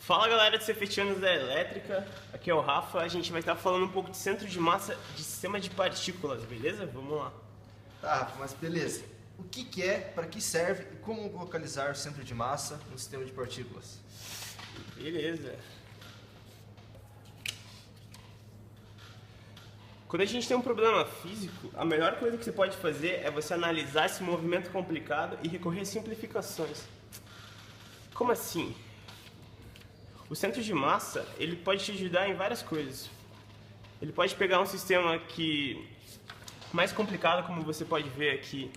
Fala galera de Cefetianos da Elétrica, aqui é o Rafa, a gente vai estar falando um pouco de centro de massa de sistema de partículas, beleza? Vamos lá. Tá, Rafa, mas beleza. O que é, para que serve e como localizar o centro de massa no sistema de partículas? Beleza. Quando a gente tem um problema físico, a melhor coisa que você pode fazer é você analisar esse movimento complicado e recorrer a simplificações. Como assim? O centro de massa, ele pode te ajudar em várias coisas. Ele pode pegar um sistema mais complicado, como você pode ver aqui,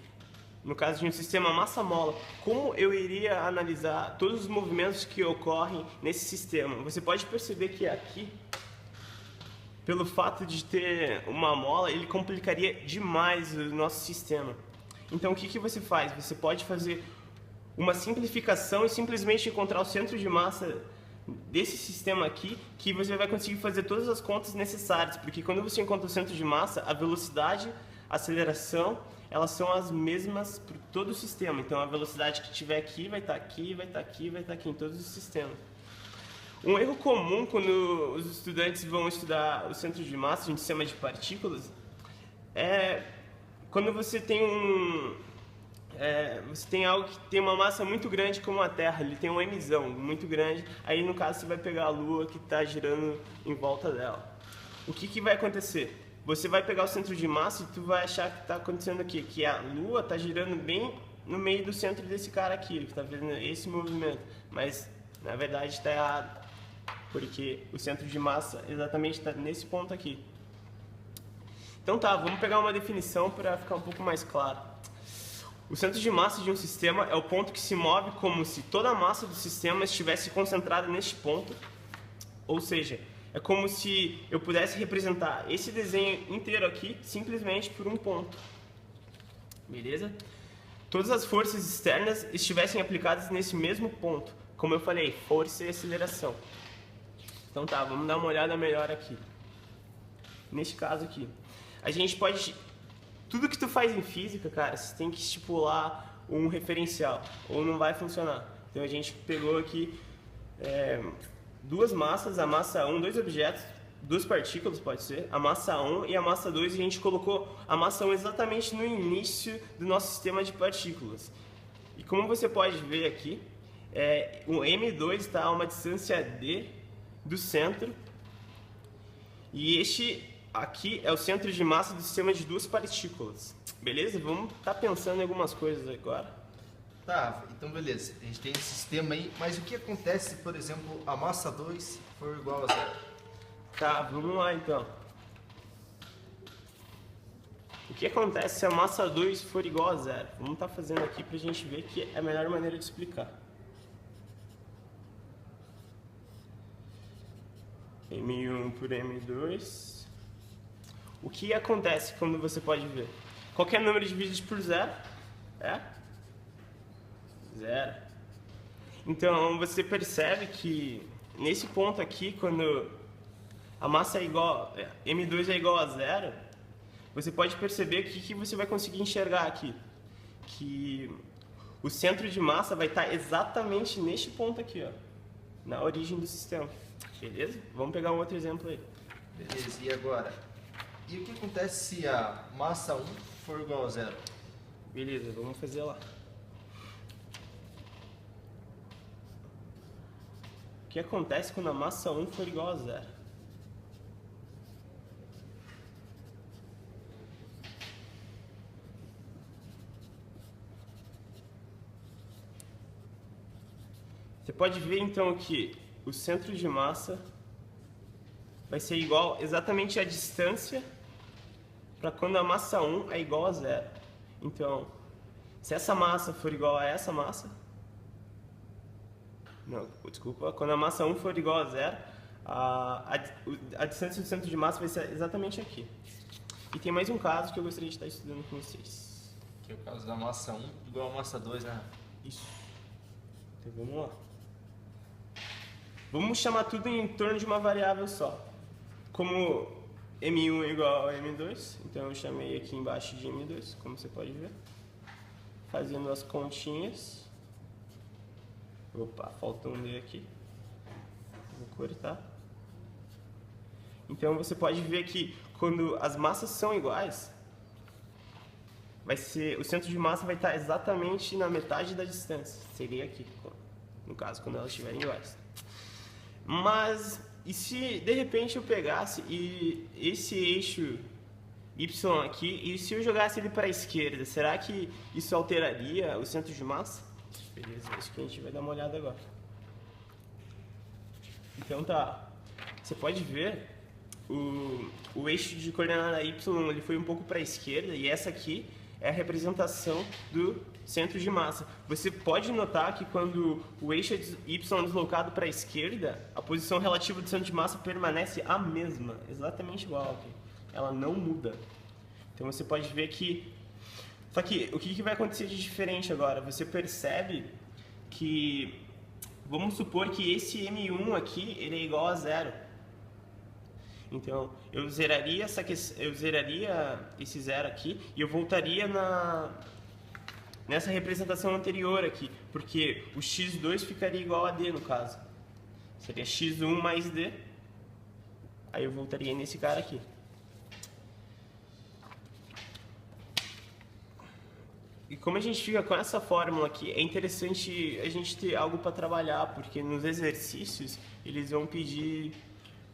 no caso de um sistema massa-mola, como eu iria analisar todos os movimentos que ocorrem nesse sistema? Você pode perceber que aqui, pelo fato de ter uma mola, ele complicaria demais o nosso sistema. Então o que você faz? Você pode fazer uma simplificação e simplesmente encontrar o centro de massa desse sistema aqui, que você vai conseguir fazer todas as contas necessárias, porque quando você encontra o centro de massa, a velocidade, a aceleração, elas são as mesmas para todo o sistema. Então a velocidade que tiver aqui vai estar aqui, vai estar aqui, vai estar aqui em todos os sistemas. Um erro comum quando os estudantes vão estudar o centro de massa de um sistema de partículas é quando você tem você tem algo que tem uma massa muito grande como a Terra, ele tem uma emissão muito grande, aí no caso você vai pegar a Lua que está girando em volta dela. O que vai acontecer? Você vai pegar o centro de massa e tu vai achar que está acontecendo aqui, que a Lua está girando bem no meio do centro desse cara aqui, ele está fazendo esse movimento, mas na verdade está errado, porque o centro de massa exatamente está nesse ponto aqui. Então tá, vamos pegar uma definição para ficar um pouco mais claro. O centro de massa de um sistema é o ponto que se move como se toda a massa do sistema estivesse concentrada neste ponto, ou seja, é como se eu pudesse representar esse desenho inteiro aqui simplesmente por um ponto, beleza? Todas as forças externas estivessem aplicadas nesse mesmo ponto, como eu falei, força e aceleração. Então tá, vamos dar uma olhada melhor aqui. Neste caso aqui, a gente pode... Tudo que tu faz em física, cara, você tem que estipular um referencial, ou não vai funcionar. Então a gente pegou aqui duas massas, a massa 1, dois objetos, duas partículas pode ser, a massa 1 e a massa 2, e a gente colocou a massa 1 exatamente no início do nosso sistema de partículas. E como você pode ver aqui, o M2 está a uma distância D do centro, e este aqui é o centro de massa do sistema de duas partículas, beleza? Vamos estar pensando em algumas coisas agora. Tá, então beleza, a gente tem esse sistema aí, mas o que acontece se, por exemplo, a massa 2 for igual a zero? Tá, vamos lá então. O que acontece se a massa 2 for igual a zero? Vamos estar fazendo aqui para a gente ver que é a melhor maneira de explicar. M1 por M2. O que acontece quando você pode ver? Qualquer número dividido por zero é zero. Então você percebe que nesse ponto aqui, quando a massa é igual, M2 é igual a zero, você pode perceber que você vai conseguir enxergar aqui. Que o centro de massa vai estar exatamente neste ponto aqui, ó, na origem do sistema. Beleza? Vamos pegar um outro exemplo aí. Beleza, e agora? E o que acontece se a massa 1 for igual a zero? Beleza, vamos fazer lá. O que acontece quando a massa 1 for igual a zero? Você pode ver então que o centro de massa vai ser igual exatamente à distância para quando a massa 1 é igual a zero. Então, se essa massa for igual a essa massa... Não, desculpa. Quando a massa 1 for igual a zero, a distância do centro de massa vai ser exatamente aqui. E tem mais um caso que eu gostaria de estar estudando com vocês. Que é o caso da massa 1 igual a massa 2, né? Isso. Então vamos lá. Vamos chamar tudo em torno de uma variável só. Como M1 é igual a M2, então eu chamei aqui embaixo de M2, como você pode ver. Fazendo as continhas. Opa, faltou um D aqui. cor, tá? Então você pode ver que quando as massas são iguais, o centro de massa vai estar exatamente na metade da distância. Seria aqui, no caso, quando elas estiverem iguais. Mas, e se de repente eu pegasse esse eixo Y aqui, e se eu jogasse ele para a esquerda, será que isso alteraria o centro de massa? Beleza, é isso que a gente vai dar uma olhada agora. Então tá, você pode ver o eixo de coordenada Y ele foi um pouco para a esquerda, e essa aqui é a representação do centro de massa. Você pode notar que quando o eixo Y é deslocado para a esquerda, a posição relativa do centro de massa permanece a mesma, exatamente igual aqui. Ela não muda. Então você pode ver que... Só que o que vai acontecer de diferente agora? Você percebe que... Vamos supor que esse M1 aqui ele é igual a 0. Então eu zeraria esse 0 aqui e eu voltaria nessa representação anterior aqui, porque o x2 ficaria igual a d no caso. Seria x1 mais d. Aí eu voltaria nesse cara aqui. E como a gente fica com essa fórmula aqui, é interessante a gente ter algo para trabalhar, porque nos exercícios eles vão pedir,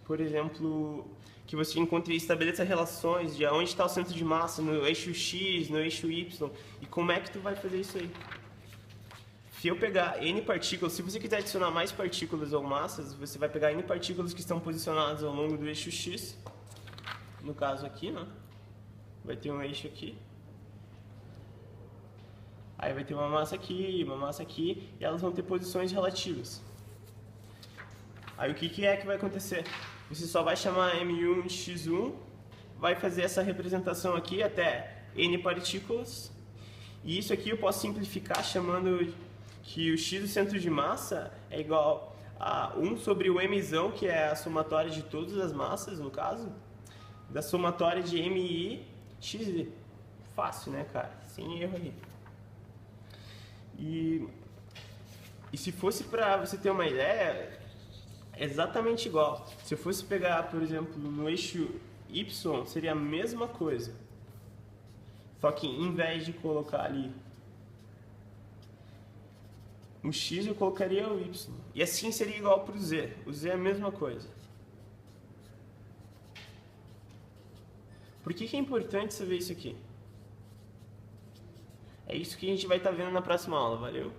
por exemplo, que você estabeleça relações de onde está o centro de massa no eixo X, no eixo Y, e como é que tu vai fazer isso aí. Se eu pegar N partículas, se você quiser adicionar mais partículas ou massas, você vai pegar N partículas que estão posicionadas ao longo do eixo X, no caso aqui, né? Vai ter um eixo aqui. Aí vai ter uma massa aqui, e elas vão ter posições relativas. Aí o que é que vai acontecer? Você só vai chamar M1 X1, vai fazer essa representação aqui até N partículas, e isso aqui eu posso simplificar chamando que o X do centro de massa é igual a 1 sobre o Mzão, que é a somatória de todas as massas, no caso, da somatória de MI XZ. Fácil, né, cara? Sem erro aí. E se fosse para você ter uma ideia, é exatamente igual. Se eu fosse pegar, por exemplo, no eixo Y, seria a mesma coisa. Só que em vez de colocar ali um X, eu colocaria o Y. E assim seria igual para o Z. O Z é a mesma coisa. Por que é importante saber isso aqui? É isso que a gente vai estar vendo na próxima aula. Valeu!